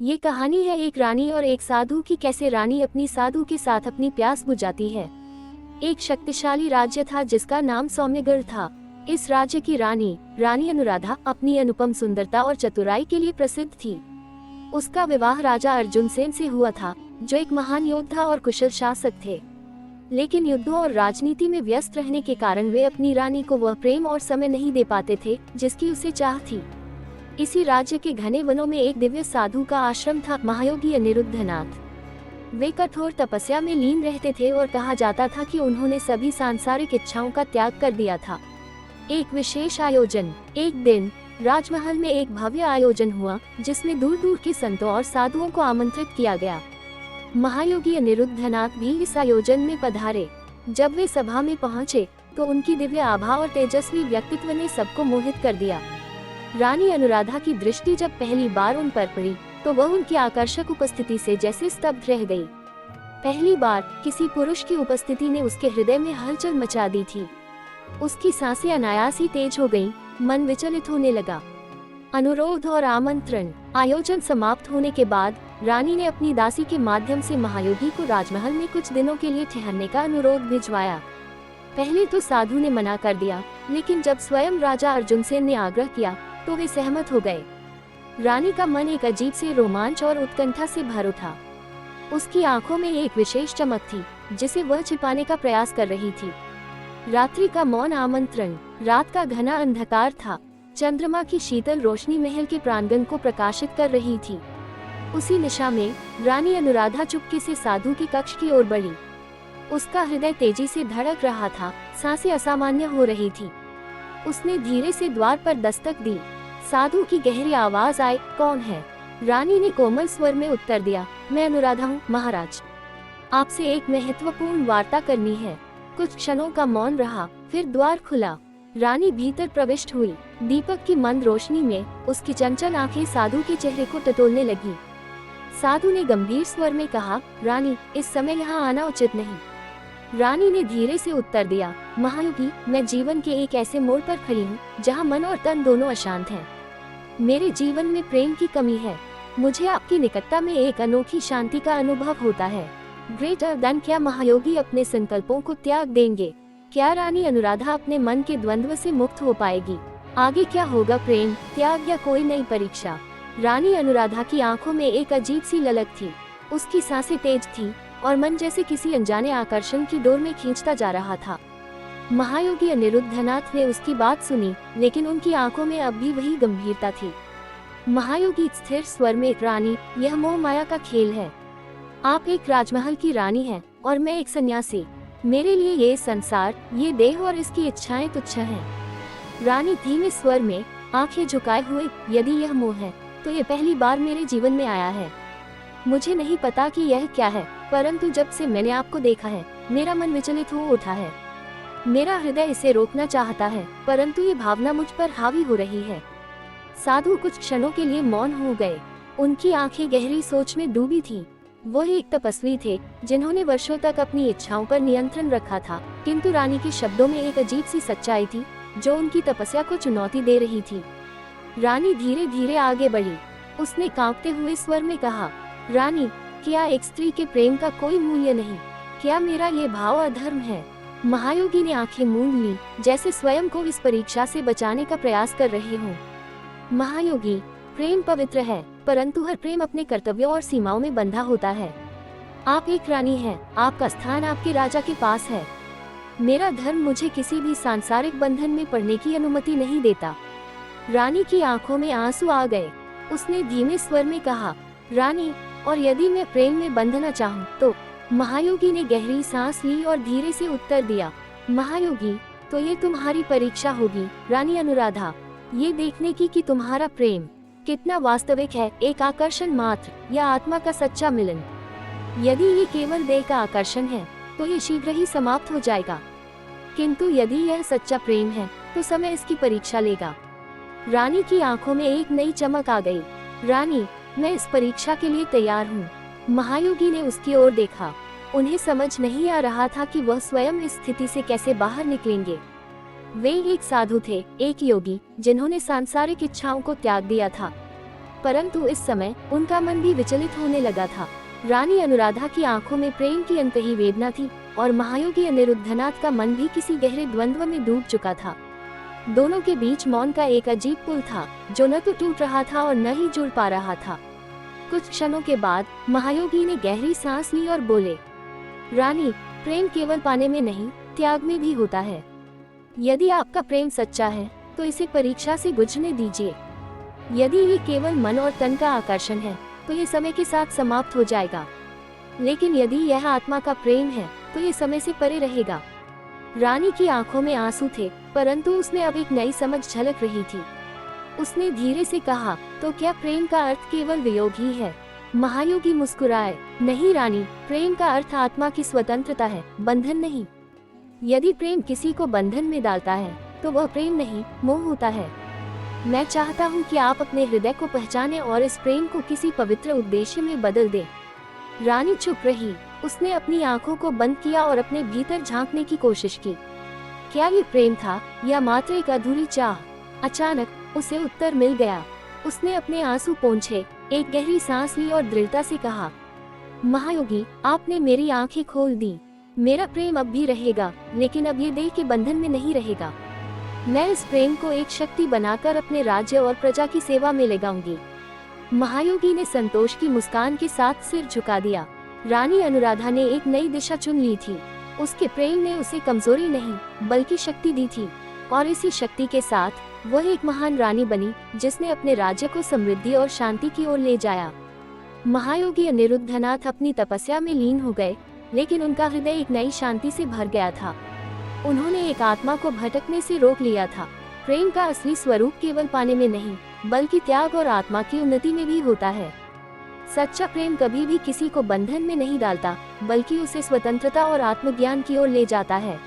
ये कहानी है एक रानी और एक साधु की, कैसे रानी अपनी साधु के साथ अपनी प्यास बुझाती है। एक शक्तिशाली राज्य था जिसका नाम सौम्यगढ़ था। इस राज्य की रानी रानी अनुराधा अपनी अनुपम सुंदरता और चतुराई के लिए प्रसिद्ध थी। उसका विवाह राजा अर्जुन सेन से हुआ था, जो एक महान योद्धा और कुशल शासक थे। लेकिन युद्धों और राजनीति में व्यस्त रहने के कारण वे अपनी रानी को वह प्रेम और समय नहीं दे पाते थे जिसकी उसे चाह थी। इसी राज्य के घने वनों में एक दिव्य साधु का आश्रम था, महायोगी अनिरुद्धनाथ। वे कठोर तपस्या में लीन रहते थे और कहा जाता था कि उन्होंने सभी सांसारिक इच्छाओं का त्याग कर दिया था। एक विशेष आयोजन। एक दिन राजमहल में एक भव्य आयोजन हुआ जिसमें दूर दूर के संतों और साधुओं को आमंत्रित किया गया। महायोगी अनिरुद्धनाथ भी इस आयोजन में पधारे। जब वे सभा में पहुंचे तो उनकी दिव्य आभा और तेजस्वी व्यक्तित्व ने सबको मोहित कर दिया। रानी अनुराधा की दृष्टि जब पहली बार उन पर पड़ी तो वह उनकी आकर्षक उपस्थिति से जैसे स्तब्ध रह गई। पहली बार किसी पुरुष की उपस्थिति ने उसके हृदय में हलचल मचा दी थी। उसकी सांसें अनायास ही तेज हो गईं, मन विचलित होने लगा। अनुरोध और आमंत्रण। आयोजन समाप्त होने के बाद रानी ने अपनी दासी के माध्यम से महायोगी को राजमहल में कुछ दिनों के लिए ठहरने का अनुरोध भिजवाया। पहले तो साधु ने मना कर दिया, लेकिन जब स्वयं राजा अर्जुन सेन ने आग्रह किया तो वे सहमत हो गए। रानी का मन एक अजीब से रोमांच और उत्कंठा से भर उठा। उसकी आंखों में एक विशेष चमक थी जिसे वह छिपाने का प्रयास कर रही थी। रात्रि का मौन आमंत्रण। रात का घना अंधकार था। चंद्रमा की शीतल रोशनी महल के प्रांगण को प्रकाशित कर रही थी। उसी निशा में रानी अनुराधा चुपके से साधु के कक्ष की ओर बढ़ी। उसका हृदय तेजी से धड़क रहा था, सांसें असामान्य हो रही थी। उसने धीरे से द्वार पर दस्तक दी। साधु की गहरी आवाज आई, कौन है? रानी ने कोमल स्वर में उत्तर दिया, मैं अनुराधा हूँ महाराज। आपसे एक महत्वपूर्ण वार्ता करनी है। कुछ क्षणों का मौन रहा, फिर द्वार खुला। रानी भीतर प्रविष्ट हुई। दीपक की मंद रोशनी में उसकी चंचल आंखें साधु के चेहरे को टटोलने लगी। साधु ने गंभीर स्वर में कहा, रानी, इस समय यहाँ आना उचित नहीं। रानी ने धीरे से उत्तर दिया, महायोगी, मैं जीवन के एक ऐसे मोड़ पर खड़ी हूँ जहाँ मन और तन दोनों अशांत हैं। मेरे जीवन में प्रेम की कमी है। मुझे आपकी निकटता में एक अनोखी शांति का अनुभव होता है। Greater than. क्या महायोगी अपने संकल्पों को त्याग देंगे? क्या रानी अनुराधा अपने मन के द्वंद्व से मुक्त हो पाएगी? आगे क्या होगा, प्रेम, त्याग या कोई नई परीक्षा? रानी अनुराधा की आंखों में एक अजीब सी ललक थी। उसकी सांसें तेज थी और मन जैसे किसी अनजाने आकर्षण की डोर में खींचता जा रहा था। महायोगी अनिरुद्धनाथ ने उसकी बात सुनी, लेकिन उनकी आंखों में अब भी वही गंभीरता थी। महायोगी स्थिर स्वर में, रानी, यह मोह माया का खेल है। आप एक राजमहल की रानी हैं और मैं एक सन्यासी। मेरे लिए ये संसार, ये देह और इसकी इच्छाएं तुच्छ हैं। रानी धीमे स्वर में, आंखें झुकाए हुए, यदि यह मोह है तो ये पहली बार मेरे जीवन में आया है। मुझे नहीं पता कि यह क्या है, परंतु जब से मैंने आपको देखा है मेरा मन विचलित हो उठा है। मेरा हृदय इसे रोकना चाहता है, परंतु ये भावना मुझ पर हावी हो रही है। साधु कुछ क्षणों के लिए मौन हो गए। उनकी आंखें गहरी सोच में डूबी थीं। वह एक तपस्वी थे जिन्होंने वर्षों तक अपनी इच्छाओं पर नियंत्रण रखा था, किंतु रानी के शब्दों में एक अजीब सी सच्चाई थी जो उनकी तपस्या को चुनौती दे रही थी। रानी धीरे धीरे आगे बढ़ी। उसने कांपते हुए स्वर में कहा, रानी, क्या एक स्त्री के प्रेम का कोई मूल्य नहीं? क्या मेरा ये भाव अधर्म है? महायोगी ने आंखें मूंद ली, जैसे स्वयं को इस परीक्षा से बचाने का प्रयास कर रहे हों। महायोगी, प्रेम पवित्र है, परंतु हर प्रेम अपने कर्तव्यों और सीमाओं में बंधा होता है। आप एक रानी हैं, आपका स्थान आपके राजा के पास है। मेरा धर्म मुझे किसी भी सांसारिक बंधन में पड़ने की अनुमति नहीं देता। रानी की आंखों में आंसू आ गए। उसने धीमे स्वर में कहा, रानी, और यदि मैं प्रेम में बंधना चाहूँ तो? महायोगी ने गहरी सांस ली और धीरे से उत्तर दिया, महायोगी, तो ये तुम्हारी परीक्षा होगी रानी अनुराधा, ये देखने की कि तुम्हारा प्रेम कितना वास्तविक है, एक आकर्षण मात्र या आत्मा का सच्चा मिलन। यदि ये केवल देह का आकर्षण है तो ये शीघ्र ही समाप्त हो जाएगा, किंतु यदि यह सच्चा प्रेम है तो समय इसकी परीक्षा लेगा। रानी की आंखों में एक नई चमक आ गई। रानी, मैं इस परीक्षा के लिए तैयार हूँ। महायोगी ने उसकी ओर देखा। उन्हें समझ नहीं आ रहा था कि वह स्वयं इस स्थिति से कैसे बाहर निकलेंगे। वे एक साधु थे, एक योगी, जिन्होंने सांसारिक इच्छाओं को त्याग दिया था। परंतु इस समय उनका मन भी विचलित होने लगा था। रानी अनुराधा की आंखों में प्रेम की अनकही वेदना थी और महायोगी अनिरुद्धनाथ का मन भी किसी गहरे द्वंद्व में डूब चुका था। दोनों के बीच मौन का एक अजीब पुल था, जो न तो टूट रहा था और न ही जुड़ पा रहा था। कुछ क्षणों के बाद महायोगी ने गहरी सांस ली और बोले, रानी, प्रेम केवल पाने में नहीं, त्याग में भी होता है। यदि आपका प्रेम सच्चा है तो इसे परीक्षा से गुजरने दीजिए। यदि ये केवल मन और तन का आकर्षण है तो ये समय के साथ समाप्त हो जाएगा, लेकिन यदि यह आत्मा का प्रेम है तो ये समय से परे रहेगा। रानी की आंखों में आंसू थे, परंतु उसमें अब एक नई समझ झलक रही थी। उसने धीरे से कहा, तो क्या प्रेम का अर्थ केवल वियोग ही है? महायोगी मुस्कुराए, नहीं रानी, प्रेम का अर्थ आत्मा की स्वतंत्रता है, बंधन नहीं। यदि प्रेम किसी को बंधन में डालता है तो वह प्रेम नहीं, मोह होता है। मैं चाहता हूँ कि आप अपने हृदय को पहचानें और इस प्रेम को किसी पवित्र उद्देश्य में बदल दें। रानी चुप रही। उसने अपनी आंखों को बंद किया और अपने भीतर झांकने की कोशिश की। क्या ये प्रेम था या मात्र एक अधूरी चाह? अचानक उसे उत्तर मिल गया। उसने अपने आंसू पोंछे, एक गहरी सांस ली और दृढ़ता से कहा, महायोगी, आपने मेरी आंखें खोल दी। मेरा प्रेम अब भी रहेगा, लेकिन अब ये देह के बंधन में नहीं रहेगा। मैं इस प्रेम को एक शक्ति बनाकर अपने राज्य और प्रजा की सेवा में लगाऊंगी। महायोगी ने संतोष की मुस्कान के साथ सिर झुका दिया। रानी अनुराधा ने एक नई दिशा चुन ली थी। उसके प्रेम ने उसे कमजोरी नहीं बल्कि शक्ति दी थी, और इसी शक्ति के साथ वह एक महान रानी बनी, जिसने अपने राज्य को समृद्धि और शांति की ओर ले जाया। महायोगी अनिरुद्धनाथ अपनी तपस्या में लीन हो गए, लेकिन उनका हृदय एक नई शांति से भर गया था। उन्होंने एक आत्मा को भटकने से रोक लिया था। प्रेम का असली स्वरूप केवल पाने में नहीं, बल्कि त्याग और आत्मा की उन्नति में भी होता है। सच्चा प्रेम कभी भी किसी को बंधन में नहीं डालता, बल्कि उसे स्वतंत्रता और आत्मज्ञान की ओर ले जाता है।